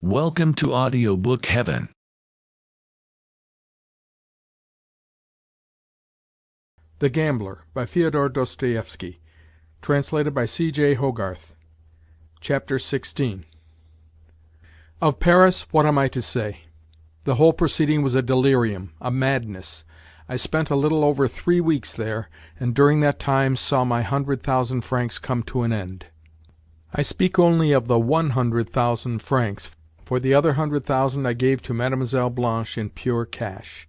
Welcome to Audiobook Heaven. The Gambler, by Fyodor Dostoevsky, translated by C.J. Hogarth. Chapter 16. Of Paris, what am I to say? The whole proceeding was a delirium, a madness. I spent a little over 3 weeks there, and during that time saw my 100,000 francs come to an end. I speak only of the 100,000 francs, for the other 100,000 I gave to Mademoiselle Blanche in pure cash.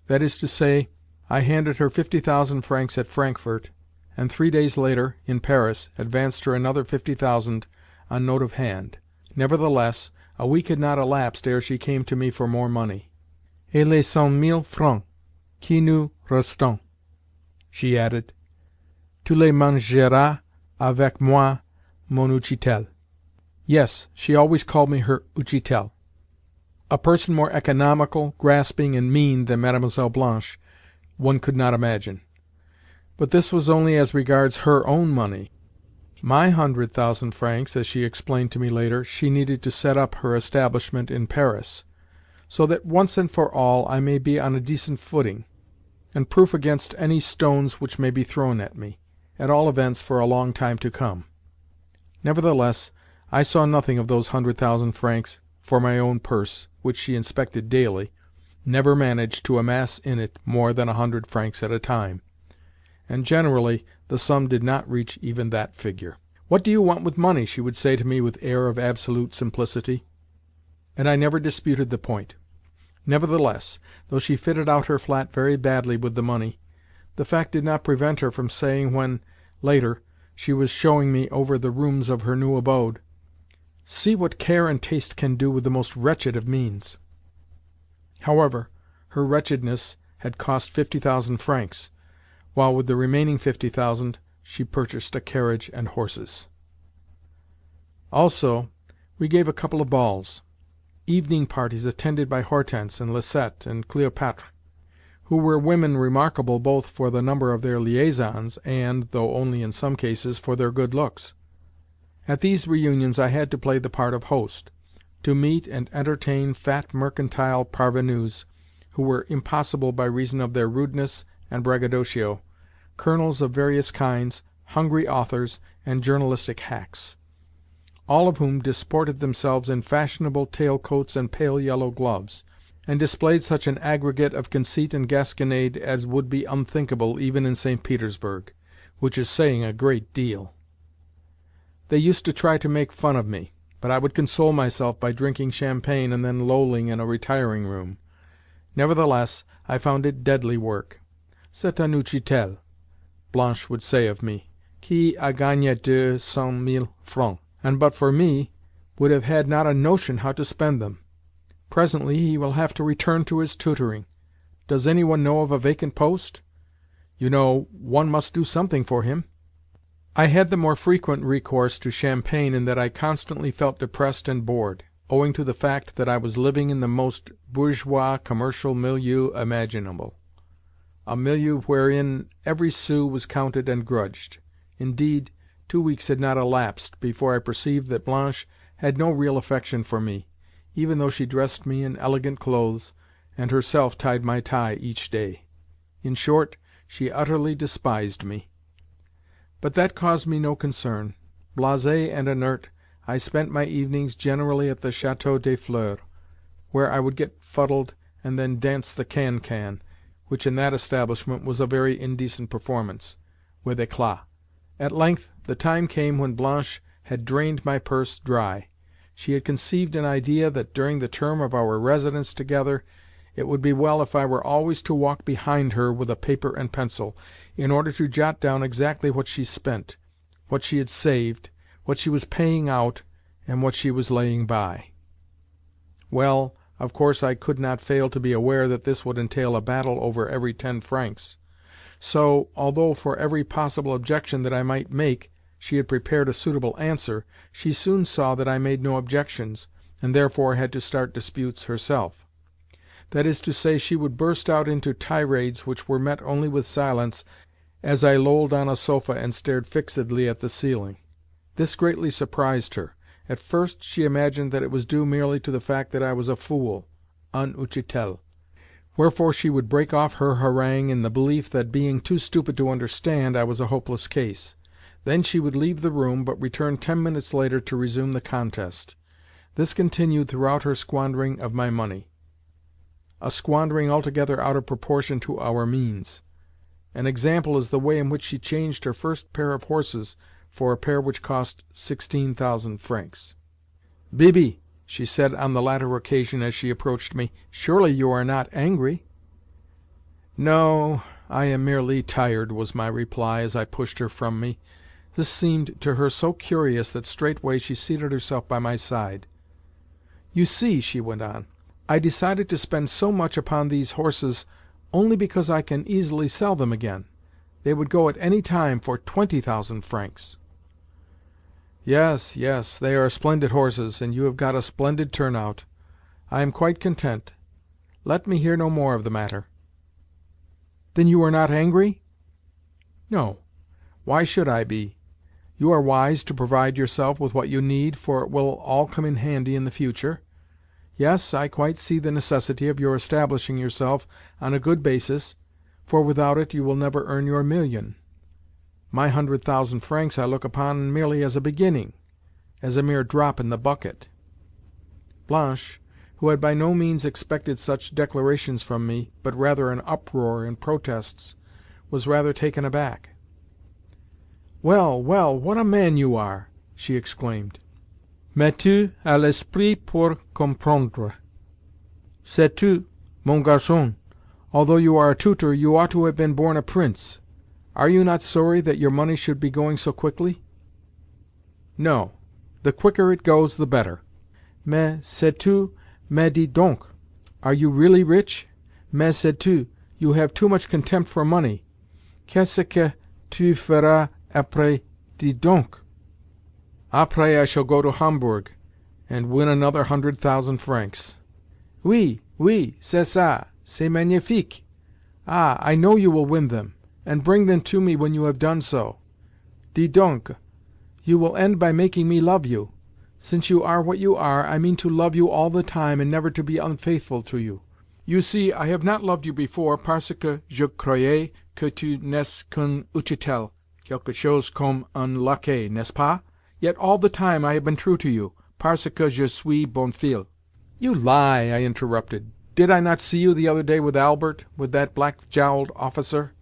That is to say, I handed her 50,000 francs at Frankfurt, and 3 days later, in Paris, advanced her another 50,000 on note of hand. Nevertheless, a week had not elapsed ere she came to me for more money. "Et les 100,000 francs qui nous restent," she added, "tu les mangeras avec moi, mon utchitel." Yes, she always called me her utchitel. A person more economical, grasping, and mean than Mademoiselle Blanche one could not imagine. But this was only as regards her own money. My 100,000 francs, as she explained to me later, she needed to set up her establishment in Paris, so that once and for all I may be on a decent footing, and proof against any stones which may be thrown at me, at all events for a long time to come. Nevertheless, I saw nothing of those 100,000 francs, for my own purse, which she inspected daily, never managed to amass in it more than 100 francs at a time, and generally the sum did not reach even that figure. "What do you want with money?" she would say to me with air of absolute simplicity, and I never disputed the point. Nevertheless, though she fitted out her flat very badly with the money, the fact did not prevent her from saying when, later, she was showing me over the rooms of her new abode, "See what care and taste can do with the most wretched of means." However, her wretchedness had cost 50,000 francs, while with the remaining 50,000 she purchased a carriage and horses. Also, we gave a couple of balls, evening parties attended by Hortense and Lisette and Cléopatre, who were women remarkable both for the number of their liaisons and, though only in some cases, for their good looks. At these reunions I had to play the part of host, to meet and entertain fat mercantile parvenus, who were impossible by reason of their rudeness and braggadocio, colonels of various kinds, hungry authors, and journalistic hacks, all of whom disported themselves in fashionable tail-coats and pale yellow gloves, and displayed such an aggregate of conceit and gasconade as would be unthinkable even in St. Petersburg, which is saying a great deal. They used to try to make fun of me, but I would console myself by drinking champagne and then lolling in a retiring room. Nevertheless, I found it deadly work. "C'est un utchitel," Blanche would say of me, "qui a gagné 200,000 francs, and but for me would have had not a notion how to spend them. Presently he will have to return to his tutoring. Does any one know of a vacant post? You know, one must do something for him." I had the more frequent recourse to champagne in that I constantly felt depressed and bored, owing to the fact that I was living in the most bourgeois commercial milieu imaginable, a milieu wherein every sou was counted and grudged. Indeed, 2 weeks had not elapsed before I perceived that Blanche had no real affection for me, even though she dressed me in elegant clothes, and herself tied my tie each day. In short, she utterly despised me. But that caused me no concern. Blasé and inert, I spent my evenings generally at the Château des Fleurs, where I would get fuddled and then dance the can-can, which in that establishment was a very indecent performance, with éclat. At length the time came when Blanche had drained my purse dry. She had conceived an idea that during the term of our residence together it would be well if I were always to walk behind her with a paper and pencil, in order to jot down exactly what she spent, what she had saved, what she was paying out, and what she was laying by. Well, of course I could not fail to be aware that this would entail a battle over every 10 francs. So, although for every possible objection that I might make she had prepared a suitable answer, she soon saw that I made no objections, and therefore had to start disputes herself. That is to say, she would burst out into tirades which were met only with silence as I lolled on a sofa and stared fixedly at the ceiling. This greatly surprised her, At first she imagined that it was due merely to the fact that I was a fool, un uchitel, wherefore she would break off her harangue in the belief that, being too stupid to understand, I was a hopeless case. Then she would leave the room, but return 10 minutes later to resume the contest. This continued throughout her squandering of my money, a squandering altogether out of proportion to our means. An example is the way in which she changed her first pair of horses for a pair which cost 16,000 francs. "Bibi," she said on the latter occasion as she approached me, "surely you are not angry?" "No, I am merely tired," was my reply as I pushed her from me. This seemed to her so curious that straightway she seated herself by my side. "You see," she went on, "I decided to spend so much upon these horses only because I can easily sell them again. They would go at any time for 20,000 francs." "Yes, yes, they are splendid horses, and you have got a splendid turnout. I am quite content. Let me hear no more of the matter." "Then you are not angry?" "No. Why should I be? You are wise to provide yourself with what you need, for it will all come in handy in the future. Yes, I quite see the necessity of your establishing yourself on a good basis, for without it you will never earn your million. My 100,000 francs I look upon merely as a beginning, as a mere drop in the bucket." Blanche, who had by no means expected such declarations from me, but rather an uproar and protests, was rather taken aback. "Well, well, what a man you are!" she exclaimed. "Mais tu as l'esprit pour comprendre. Sais-tu, mon garçon, although you are a tutor, you ought to have been born a prince. Are you not sorry that your money should be going so quickly?" "No. The quicker it goes, the better." "Mais sais-tu, mais dis donc, are you really rich? Mais sais-tu, you have too much contempt for money. Qu'est-ce que tu feras après, dis donc?" "Après I shall go to Hamburg, and win another 100,000 francs." "Oui, oui, c'est ça, c'est magnifique! Ah, I know you will win them, and bring them to me when you have done so. Dis donc, you will end by making me love you. Since you are what you are, I mean to love you all the time and never to be unfaithful to you. You see, I have not loved you before parce que je croyais que tu n'es qu'un uchitel, quelque chose comme un laquais, n'est-ce pas? Yet all the time I have been true to you, parce que je suis bon fils." "You lie!" I interrupted. "Did I not see you the other day with Albert, with that black-jowled officer?"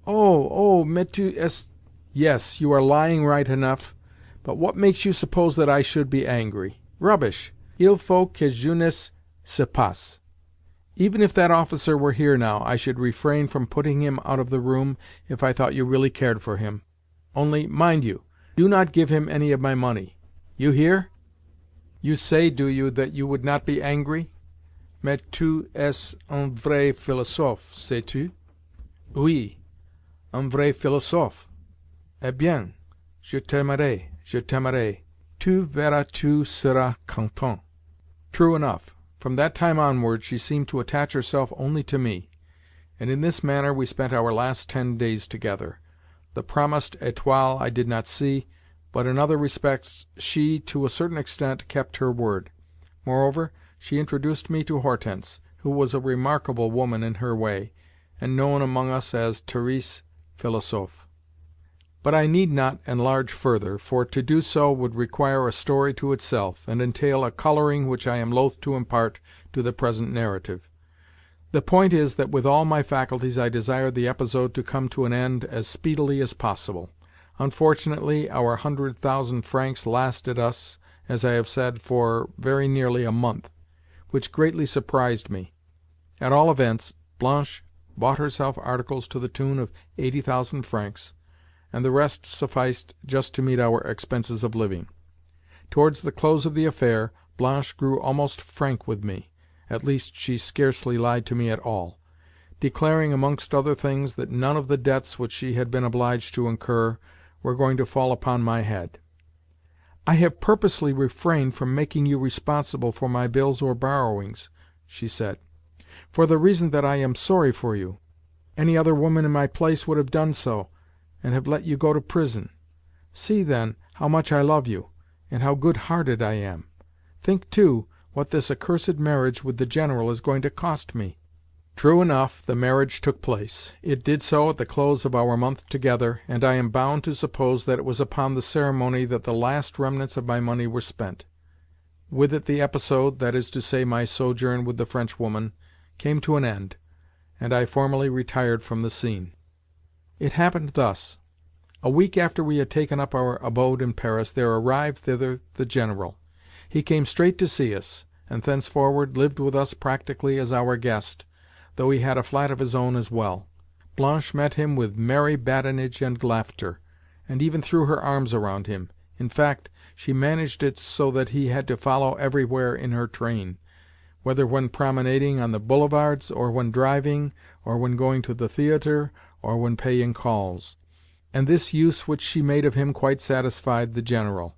"Oh, oh, mais tu es—" "Yes, you are lying right enough. But what makes you suppose that I should be angry? Rubbish! Il faut que jeunesse se passe. Even if that officer were here now, I should refrain from putting him out of the room if I thought you really cared for him. Only, mind you, do not give him any of my money. You hear? You say, do you, that you would not be angry? Mais tu es un vrai philosophe, sais-tu? Oui, un vrai philosophe. Eh bien, je t'aimerai, je t'aimerai. Tu verras, tu seras content." True enough. From that time onward she seemed to attach herself only to me, and in this manner we spent our last 10 days together. The promised étoile I did not see, but in other respects she, to a certain extent, kept her word. Moreover, she introduced me to Hortense, who was a remarkable woman in her way, and known among us as Thérèse Philosophe. But I need not enlarge further, for to do so would require a story to itself, and entail a colouring which I am loath to impart to the present narrative. The point is that with all my faculties I desired the episode to come to an end as speedily as possible. Unfortunately, our 100,000 francs lasted us, as I have said, for very nearly a month, which greatly surprised me. At all events, Blanche bought herself articles to the tune of 80,000 francs, and the rest sufficed just to meet our expenses of living. Towards the close of the affair, Blanche grew almost frank with me. At least, she scarcely lied to me at all, declaring amongst other things that none of the debts which she had been obliged to incur were going to fall upon my head. "I have purposely refrained from making you responsible for my bills or borrowings," she said, "for the reason that I am sorry for you. Any other woman in my place would have done so, and have let you go to prison. See, then, how much I love you, and how good-hearted I am. Think, too, what this accursed marriage with the General is going to cost me." True enough, the marriage took place. It did so at the close of our month together, and I am bound to suppose that it was upon the ceremony that the last remnants of my money were spent. With it the episode, that is to say my sojourn with the Frenchwoman, came to an end, and I formally retired from the scene. It happened thus. A week after we had taken up our abode in Paris there arrived thither the General. He came straight to see us, and thenceforward lived with us practically as our guest, though he had a flat of his own as well. Blanche met him with merry badinage and laughter, and even threw her arms around him. In fact, she managed it so that he had to follow everywhere in her train, whether when promenading on the boulevards, or when driving, or when going to the theatre, or when paying calls. And this use which she made of him quite satisfied the General.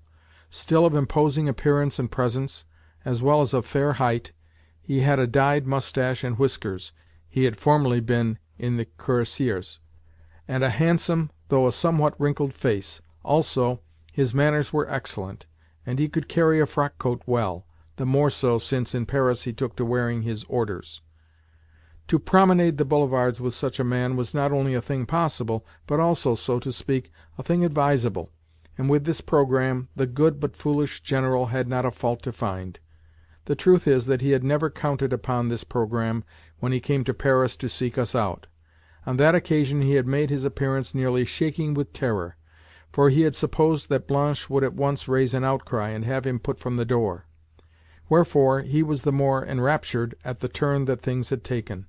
Still of imposing appearance and presence, as well as of fair height, he had a dyed moustache and whiskers (he had formerly been in the cuirassiers), and a handsome, though a somewhat wrinkled face. Also, his manners were excellent, and he could carry a frock-coat well, the more so since in Paris he took to wearing his orders. To promenade the boulevards with such a man was not only a thing possible, but also, so to speak, a thing advisable, and with this programme the good but foolish General had not a fault to find. The truth is that he had never counted upon this programme when he came to Paris to seek us out. On that occasion he had made his appearance nearly shaking with terror, for he had supposed that Blanche would at once raise an outcry and have him put from the door. Wherefore he was the more enraptured at the turn that things had taken,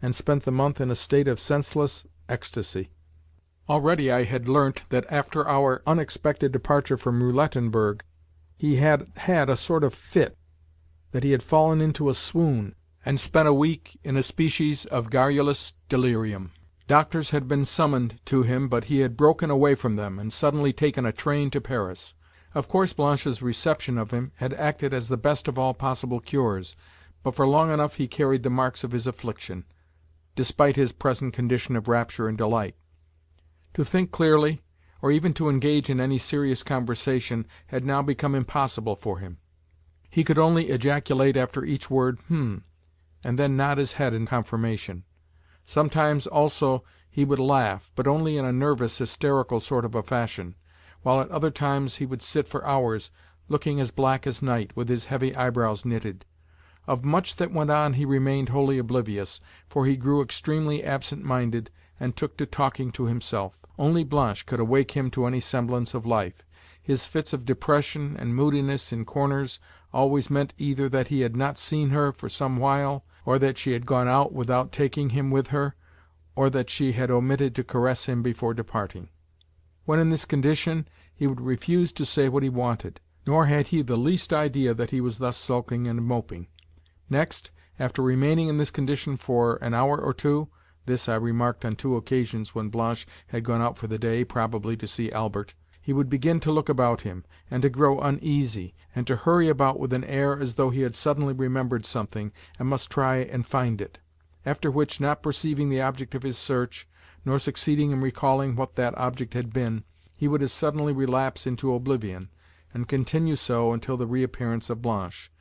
and spent the month in a state of senseless ecstasy. Already I had learnt that after our unexpected departure from Roulettenberg he had had a sort of fit, that he had fallen into a swoon, and spent a week in a species of garrulous delirium. Doctors had been summoned to him, but he had broken away from them, and suddenly taken a train to Paris. Of course Blanche's reception of him had acted as the best of all possible cures, but for long enough he carried the marks of his affliction, despite his present condition of rapture and delight. To think clearly, or even to engage in any serious conversation, had now become impossible for him. He could only ejaculate after each word, and then nod his head in confirmation. Sometimes, also, he would laugh, but only in a nervous, hysterical sort of a fashion, while at other times he would sit for hours, looking as black as night, with his heavy eyebrows knitted. Of much that went on he remained wholly oblivious, for he grew extremely absent-minded and took to talking to himself. Only Blanche could awake him to any semblance of life. His fits of depression and moodiness in corners always meant either that he had not seen her for some while, or that she had gone out without taking him with her, or that she had omitted to caress him before departing. When in this condition, he would refuse to say what he wanted, nor had he the least idea that he was thus sulking and moping. Next, after remaining in this condition for an hour or two (this I remarked on 2 occasions when Blanche had gone out for the day, probably to see Albert), he would begin to look about him, and to grow uneasy, and to hurry about with an air as though he had suddenly remembered something, and must try and find it; after which, not perceiving the object of his search, nor succeeding in recalling what that object had been, he would as suddenly relapse into oblivion, and continue so until the reappearance of Blanche,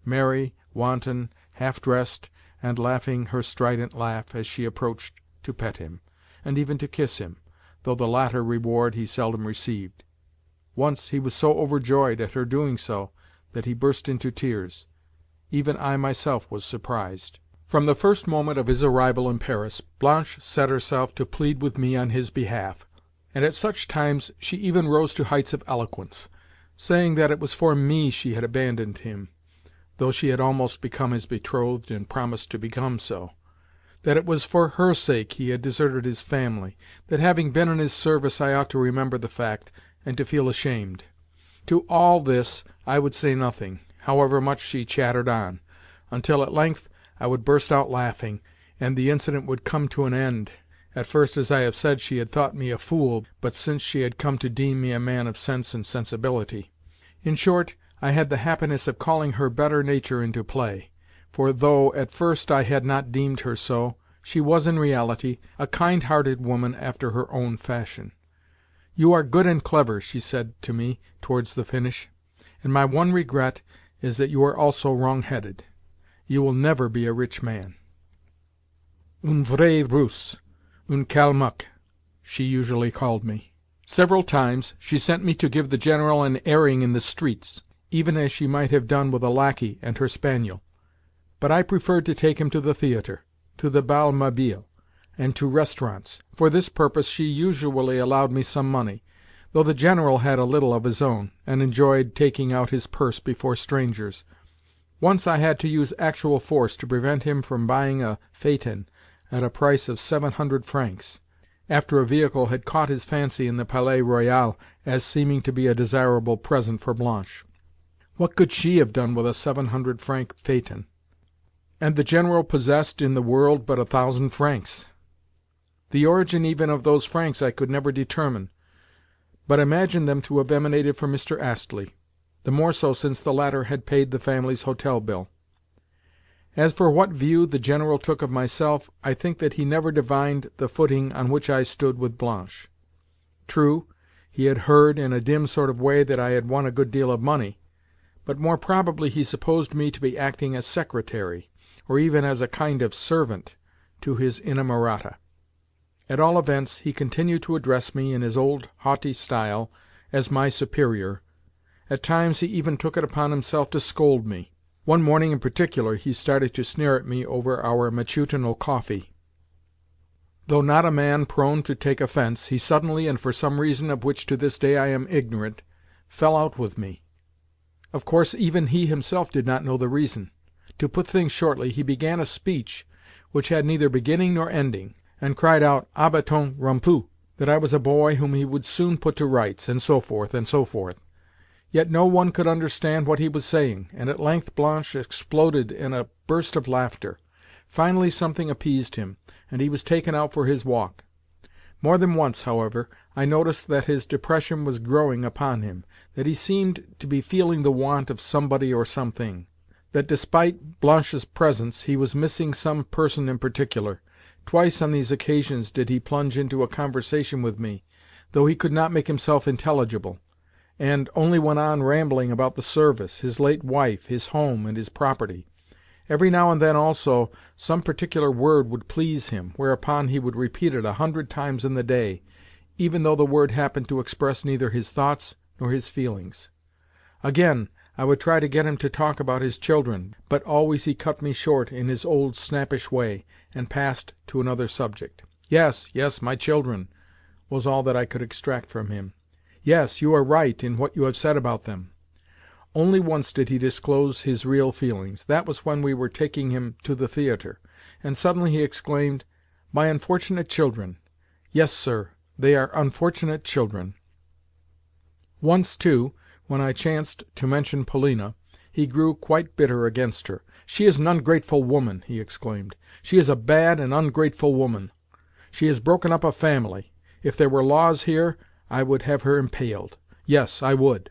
merry, wanton, half-dressed, and laughing her strident laugh as she approached to pet him, and even to kiss him, though the latter reward he seldom received. Once he was so overjoyed at her doing so that he burst into tears. Even I myself was surprised. From the first moment of his arrival in Paris, Blanche set herself to plead with me on his behalf, and at such times she even rose to heights of eloquence, saying that it was for me she had abandoned him, though she had almost become his betrothed and promised to become so; that it was for her sake he had deserted his family; that having been in his service I ought to remember the fact, and to feel ashamed. To all this I would say nothing, however much she chattered on, until at length I would burst out laughing, and the incident would come to an end. At first, as I have said, she had thought me a fool, but since she had come to deem me a man of sense and sensibility. In short, I had the happiness of calling her better nature into play, for though at first I had not deemed her so, she was in reality a kind-hearted woman after her own fashion. "You are good and clever," she said to me towards the finish, and my one regret is that you are also wrong-headed. You will never be a rich man." "Un vrai Russe, un Kalmuk," she usually called me. Several times she sent me to give the General an airing in the streets, even as she might have done with a lackey and her spaniel. But I preferred to take him to the theatre, to the bal mobile, and to restaurants. For this purpose she usually allowed me some money, though the General had a little of his own, and enjoyed taking out his purse before strangers. Once I had to use actual force to prevent him from buying a phaeton at a price of 700 francs, after a vehicle had caught his fancy in the Palais Royal as seeming to be a desirable present for Blanche. What could she have done with a 700-franc phaeton? And the General possessed in the world but 1,000 francs. The origin even of those francs I could never determine, but imagined them to have emanated from Mr. Astley, the more so since the latter had paid the family's hotel bill. As for what view the General took of myself, I think that he never divined the footing on which I stood with Blanche. True, he had heard, in a dim sort of way, that I had won a good deal of money, but more probably he supposed me to be acting as secretary, or even as a kind of servant, to his inamorata. At all events, he continued to address me, in his old haughty style, as my superior. At times he even took it upon himself to scold me. One morning in particular he started to sneer at me over our matutinal coffee. Though not a man prone to take offence, he suddenly, and for some reason of which to this day I am ignorant, fell out with me. Of course even he himself did not know the reason. To put things shortly, he began a speech which had neither beginning nor ending, and cried out à bâton rompu, that I was a boy whom he would soon put to rights, and so forth, and so forth. Yet no one could understand what he was saying, and at length Blanche exploded in a burst of laughter. Finally something appeased him, and he was taken out for his walk. More than once, however, I noticed that his depression was growing upon him, that he seemed to be feeling the want of somebody or something, that despite Blanche's presence he was missing some person in particular. Twice on these occasions did he plunge into a conversation with me, though he could not make himself intelligible, and only went on rambling about the service, his late wife, his home, and his property. Every now and then, also, some particular word would please him, whereupon he would repeat it 100 times in the day, even though the word happened to express neither his thoughts nor his feelings. Again, I would try to get him to talk about his children, but always he cut me short in his old snappish way, and passed to another subject. "Yes, yes, my children," was all that I could extract from him. "Yes, you are right in what you have said about them." Only once did he disclose his real feelings. That was when we were taking him to the theatre, and suddenly he exclaimed, "My unfortunate children! Yes, sir, they are unfortunate children." Once, too, when I chanced to mention Polina, he grew quite bitter against her. "She is an ungrateful woman!" he exclaimed. "She is a bad and ungrateful woman. She has broken up a family. If there were laws here, I would have her impaled. Yes, I would."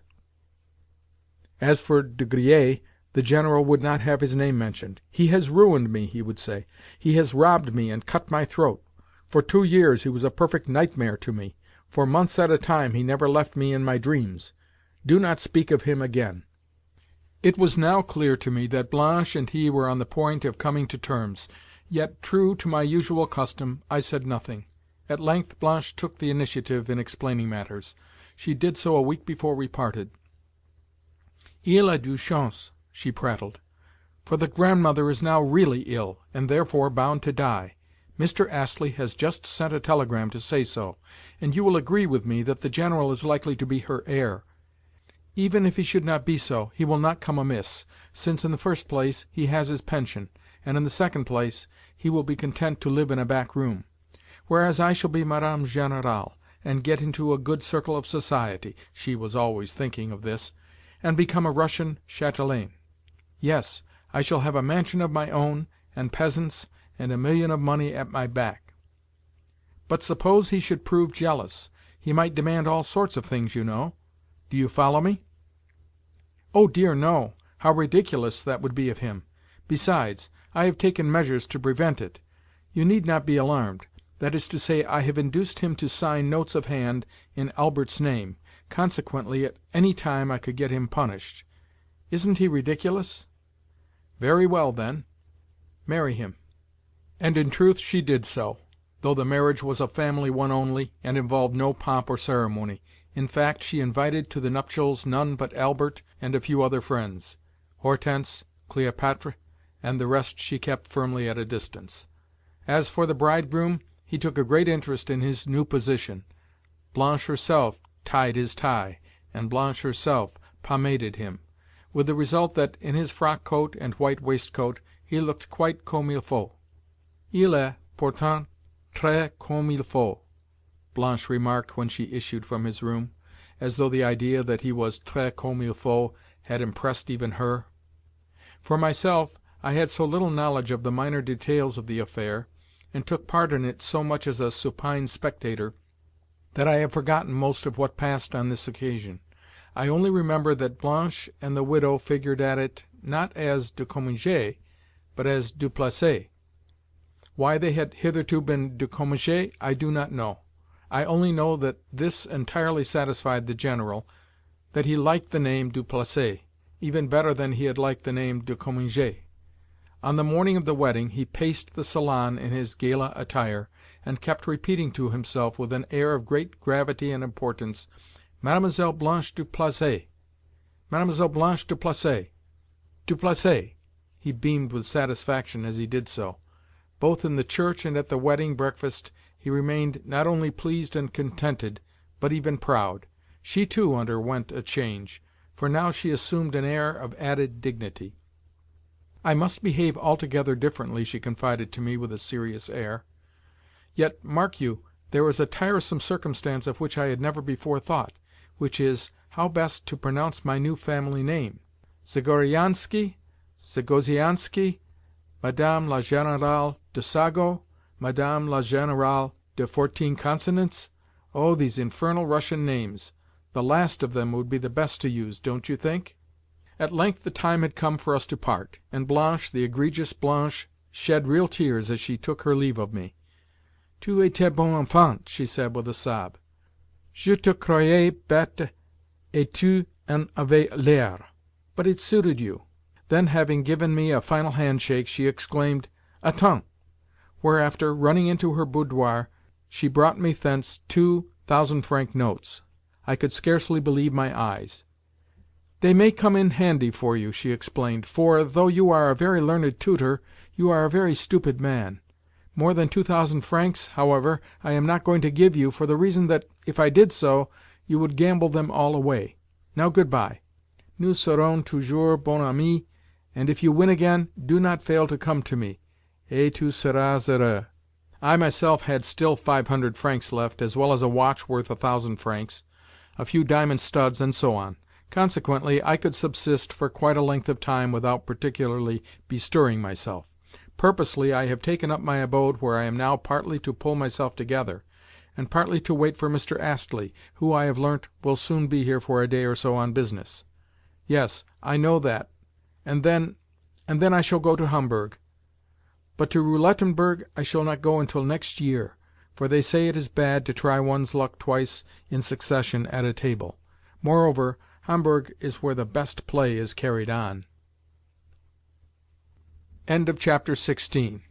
As for De Griers, the General would not have his name mentioned. "He has ruined me," he would say. "He has robbed me and cut my throat. For 2 years he was a perfect nightmare to me. For months at a time he never left me in my dreams. Do not speak of him again." It was now clear to me that Blanche and he were on the point of coming to terms, yet, true to my usual custom, I said nothing. At length Blanche took the initiative in explaining matters. She did so a week before we parted. "Il a de chance," she prattled, "for the Grandmother is now really ill, and therefore bound to die. Mr. Astley has just sent a telegram to say so, and you will agree with me that the General is likely to be her heir. Even if he should not be so, he will not come amiss, since in the first place he has his pension, and in the second place he will be content to live in a back room; whereas I shall be Madame Générale, and get into a good circle of society" (she was always thinking of this), "and become a Russian chatelaine. Yes, I shall have a mansion of my own, and peasants, and 1,000,000 of money at my back. But suppose he should prove jealous, he might demand all sorts of things, you know. Do you follow me?" "Oh dear, no! How ridiculous that would be of him! Besides, I have taken measures to prevent it. You need not be alarmed. That is to say, I have induced him to sign notes of hand in Albert's name, Consequently, at any time I could get him punished. Isn't he ridiculous? Very well, then. Marry him." And in truth she did so, though the marriage was a family one only, and involved no pomp or ceremony. In fact, she invited to the nuptials none but Albert and a few other friends. Hortense, Cléopatre, and the rest she kept firmly at a distance. As for the bridegroom, he took a great interest in his new position. Blanche herself tied his tie, and Blanche herself pomaded him, with the result that, in his frock-coat and white waistcoat, he looked quite comme il faut. "Il est, pourtant, très comme il faut," Blanche remarked when she issued from his room, as though the idea that he was très comme il faut had impressed even her. For myself, I had so little knowledge of the minor details of the affair, and took part in it so much as a supine spectator, that I have forgotten most of what passed on this occasion. I only remember that Blanche and the widow figured at it, not as de Cominges, but as du Placet. Why they had hitherto been de Cominges I do not know. I only know that this entirely satisfied the General, that he liked the name du Placet even better than he had liked the name de Cominges. On the morning of the wedding he paced the salon in his gala attire, and kept repeating to himself with an air of great gravity and importance, "Mademoiselle Blanche du Placet! Mademoiselle Blanche du Placet! Du Placet!" He beamed with satisfaction as he did so. Both in the church and at the wedding breakfast he remained not only pleased and contented, but even proud. She too underwent a change, for now she assumed an air of added dignity. "I must behave altogether differently," she confided to me with a serious air. "Yet, mark you, there is a tiresome circumstance of which I had never before thought, which is, how best to pronounce my new family name. Zagoriansky, Zagoziansky, Madame la Générale de Sago, Madame la Générale de 14 consonants? Oh, these infernal Russian names! The last of them would be the best to use, don't you think?" At length the time had come for us to part, and Blanche, the egregious Blanche, shed real tears as she took her leave of me. "Tu étais bon enfant," she said with a sob. "Je te croyais bête, et tu en avais l'air. But it suited you." Then, having given me a final handshake, she exclaimed, "Attends!" Whereafter, running into her boudoir, she brought me thence 2,000-franc notes. I could scarcely believe my eyes. "They may come in handy for you," she explained, "for, though you are a very learned tutor, you are a very stupid man. More than 2,000 francs, however, I am not going to give you, for the reason that, if I did so, you would gamble them all away. Now good-bye. Nous serons toujours bons amis, and if you win again, do not fail to come to me, et tu seras heureux." I myself had still 500 francs left, as well as a watch worth 1,000 francs, a few diamond studs, and so on. Consequently, I could subsist for quite a length of time without particularly bestirring myself. Purposely I have taken up my abode where I am now partly to pull myself together, and partly to wait for Mr. Astley, who, I have learnt, will soon be here for a day or so on business. Yes, I know that, and then I shall go to Homburg. But to Roulettenberg I shall not go until next year, for they say it is bad to try one's luck twice in succession at a table. Moreover, Homburg is where the best play is carried on. Chapter 17.